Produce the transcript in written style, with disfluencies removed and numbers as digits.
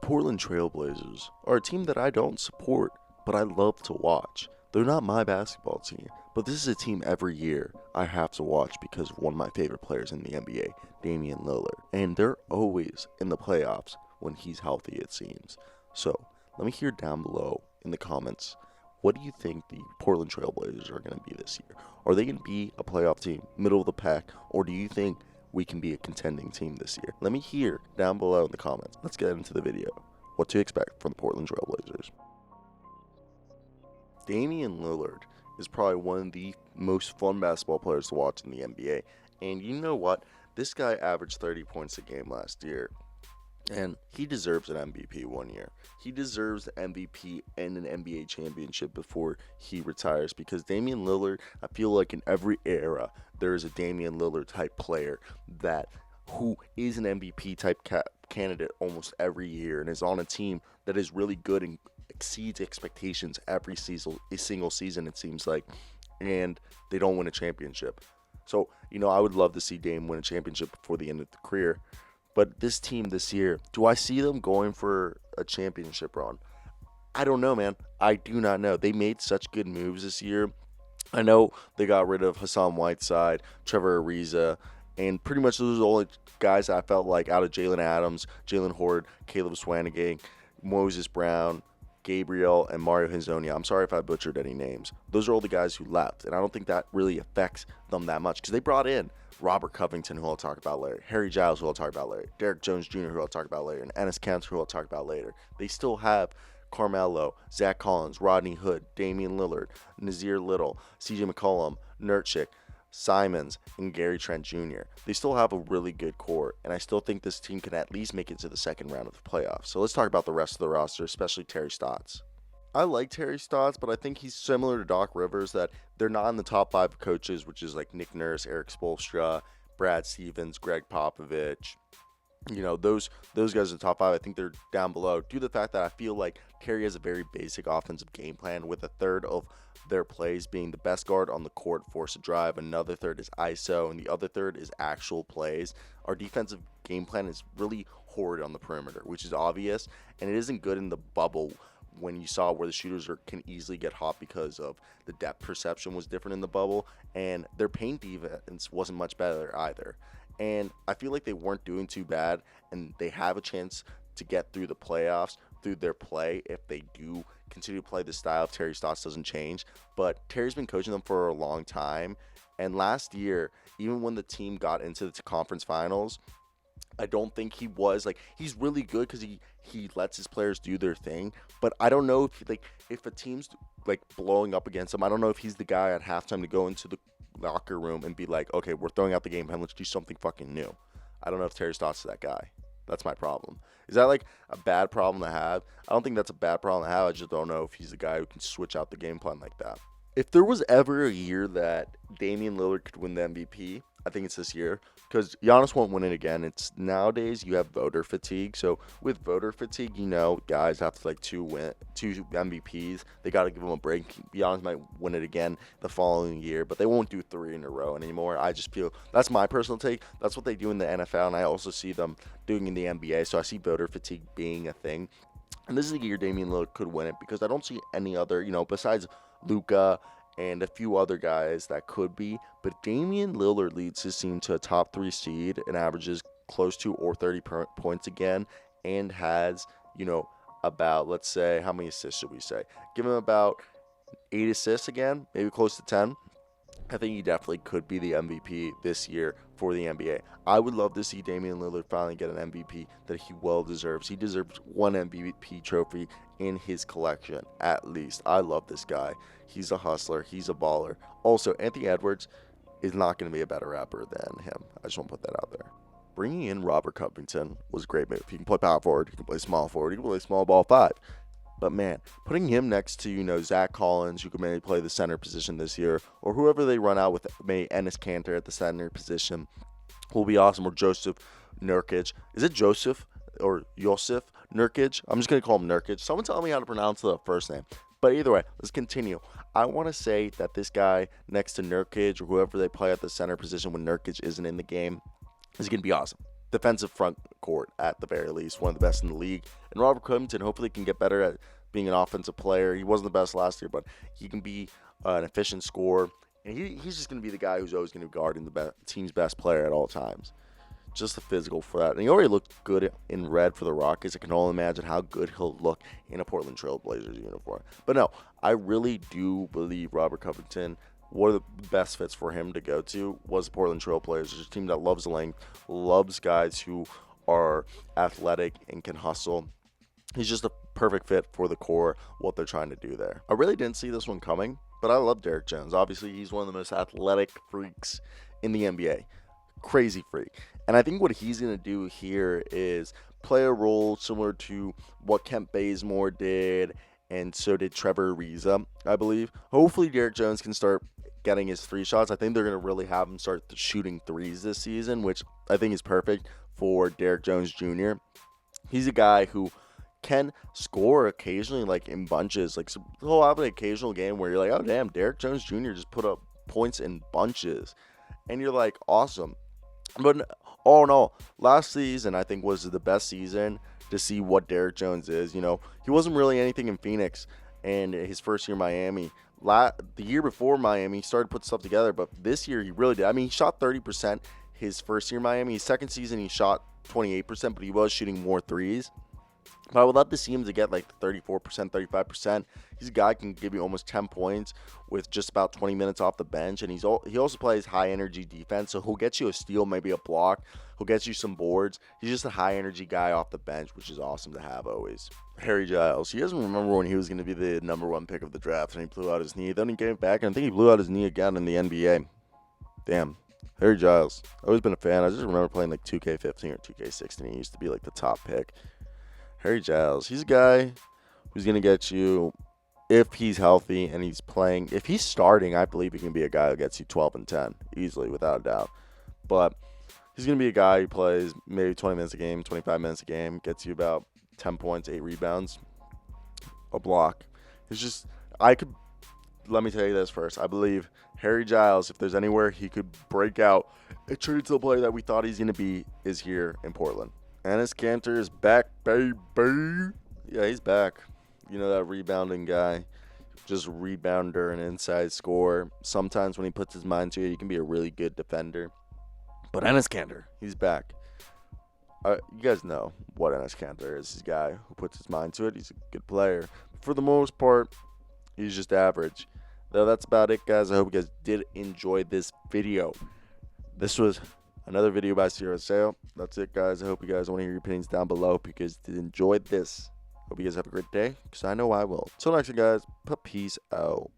Portland Trailblazers are a team that I don't support, but I love to watch. They're not my basketball team, but this is a team every year I have to watch because of one of my favorite players in the NBA, Damian Lillard. And they're always in the playoffs when he's healthy, it seems. So, let me hear down below in the comments, what do you think the Portland Trailblazers are going to be this year? Are they going to be a playoff team, middle of the pack, or do you think we can be a contending team this year? Let me hear down below in the comments. Let's get into the video. What to expect from the Portland Trailblazers. Damian Lillard is probably one of the most fun basketball players to watch in the NBA. And you know what? This guy averaged 30 points a game last year. And he deserves an MVP one year. He deserves the MVP and an NBA championship before he retires, because Damian Lillard, I feel like in every era, there is a Damian Lillard type player who is an MVP type candidate almost every year and is on a team that is really good and exceeds expectations every single season, it seems like, and they don't win a championship. So, I would love to see Dame win a championship before the end of the career. But this team this year, do I see them going for a championship run? I don't know, man. I do not know. They made such good moves this year. I know they got rid of Hassan Whiteside, Trevor Ariza, and pretty much those are the only guys I felt like out of Jalen Adams, Jalen Horde, Caleb Swanigan, Moses Brown, Gabriel, and Mario Hezonja. I'm sorry if I butchered any names. Those are all the guys who left, and I don't think that really affects them that much because they brought in Robert Covington, who I'll talk about later, Harry Giles, who I'll talk about later, Derek Jones Jr., who I'll talk about later, and Enes Kanter, who I'll talk about later. They still have Carmelo, Zach Collins, Rodney Hood, Damian Lillard, Nazir Little, CJ McCollum, Nurkic, Simons, and Gary Trent Jr. They still have a really good core, and I still think this team can at least make it to the second round of the playoffs. So let's talk about the rest of the roster, especially Terry Stotts. I like Terry Stotts, but I think he's similar to Doc Rivers, that they're not in the top 5 coaches, which is like Nick Nurse, Eric Spoelstra, Brad Stevens, Greg Popovich. Those guys in the top 5, I think they're down below due to the fact that I feel like Terry has a very basic offensive game plan, with a third of their plays being the best guard on the court, force a drive, another third is ISO, and the other third is actual plays. Our defensive game plan is really horrid on the perimeter, which is obvious, and it isn't good in the bubble when you saw where the shooters can easily get hot because of the depth perception was different in the bubble, and their paint defense wasn't much better either. And I feel like they weren't doing too bad, and they have a chance to get through the playoffs through their play if they do continue to play the style if Terry Stotts doesn't change. But Terry's been coaching them for a long time, and last year, even when the team got into the conference finals, I don't think he was he's really good because he lets his players do their thing. But I don't know if a team's blowing up against him, I don't know if he's the guy at halftime to go into the locker room and be like, okay, we're throwing out the game plan, let's do something fucking new. I don't know if Terry Stotts is that guy. That's my problem. Is that a bad problem to have? I don't think that's a bad problem to have. I just don't know if he's the guy who can switch out the game plan like that. If there was ever a year that Damian Lillard could win the MVP, I think it's this year, because Giannis won't win it again. It's nowadays you have voter fatigue. So with voter fatigue, guys have to two MVPs. They got to give them a break. Giannis might win it again the following year, but they won't do 3 in a row anymore. I just feel that's my personal take. That's what they do in the NFL, and I also see them doing in the NBA. So I see voter fatigue being a thing. And this is the year Damian Lillard could win it, because I don't see any other, besides Luka and a few other guys that could be. But Damian Lillard leads his team to a top 3 seed and averages close to or 30 points again, and has, about, let's say, how many assists should we say? Give him about 8 assists again, maybe close to 10. I think he definitely could be the MVP this year for the NBA. I would love to see Damian Lillard finally get an MVP that he well deserves. He deserves one MVP trophy in his collection, at least. I love this guy. He's a hustler. He's a baller. Also, Anthony Edwards is not going to be a better rapper than him. I just want to put that out there. Bringing in Robert Covington was a great move. He can play power forward. He can play small forward. He can play small ball 5. But, man, putting him next to, Zach Collins, who could maybe play the center position this year, or whoever they run out with, maybe Enes Kanter at the center position, will be awesome. Or Joseph Nurkic. Is it Joseph or Joseph Nurkic? I'm just going to call him Nurkic. Someone tell me how to pronounce the first name. But either way, let's continue. I want to say that this guy next to Nurkic, or whoever they play at the center position when Nurkic isn't in the game, is going to be awesome. Defensive front court, at the very least, one of the best in the league. And Robert Covington hopefully can get better at being an offensive player. He wasn't the best last year, but he can be an efficient scorer. And he's just going to be the guy who's always going to be guarding the team's best player at all times. Just the physical for that. And he already looked good in red for the Rockets. I can only imagine how good he'll look in a Portland Trailblazers uniform. But no, I really do believe Robert Covington, one of the best fits for him to go to was the Portland Trailblazers, a team that loves the length, loves guys who are athletic and can hustle. He's just a perfect fit for the core, what they're trying to do there. I really didn't see this one coming, but I love Derrick Jones. Obviously, he's one of the most athletic freaks in the NBA. Crazy freak. And I think what he's going to do here is play a role similar to what Kent Bazemore did, and so did Trevor Ariza, I believe. Hopefully, Derrick Jones can start getting his 3 shots. I think they're going to really have him start shooting 3s this season, which I think is perfect for Derrick Jones Jr. He's a guy who can score occasionally, like in bunches. Like, so he'll have an occasional game where you're like, oh, damn, Derrick Jones Jr. just put up points in bunches. And you're like, awesome. But all in all, last season I think was the best season to see what Derrick Jones is. You know, he wasn't really anything in Phoenix and his first year in Miami. The year before Miami, he started to put stuff together, but this year he really did. I mean, he shot 30% his first year in Miami. His second season, he shot 28%, but he was shooting more threes. But I would love to see him to get like 34%, 35%. He's a guy who can give you almost 10 points with just about 20 minutes off the bench. And he also plays high-energy defense, so he'll get you a steal, maybe a block. He'll get you some boards. He's just a high-energy guy off the bench, which is awesome to have always. Harry Giles. He doesn't remember when he was going to be the number 1 pick of the draft, and he blew out his knee. Then he came back, and I think he blew out his knee again in the NBA. Damn. Harry Giles. I've always been a fan. I just remember playing like 2K15 or 2K16. He used to be like the top pick. Harry Giles, he's a guy who's going to get you, if he's healthy and he's playing, if he's starting, I believe he can be a guy who gets you 12 and 10, easily, without a doubt. But he's going to be a guy who plays maybe 20 minutes a game, 25 minutes a game, gets you about 10 points, 8 rebounds, a block. It's just, let me tell you this first. I believe Harry Giles, if there's anywhere he could break out and turn into the player that we thought he's going to be, is here in Portland. Enes Kanter is back, baby. Yeah, he's back. You know, that rebounding guy. Just rebounder and inside scorer. Sometimes when he puts his mind to it, he can be a really good defender. But Enes Kanter, he's back. You guys know what Enes Kanter is. He's a guy who puts his mind to it. He's a good player. For the most part, he's just average. Though that's about it, guys. I hope you guys did enjoy this video. This was another video by Sierra Sale. That's it, guys. I hope you guys want to hear your opinions down below. Hope you guys did enjoy this. Hope you guys have a great day, because I know I will. Till next time, guys. Peace out.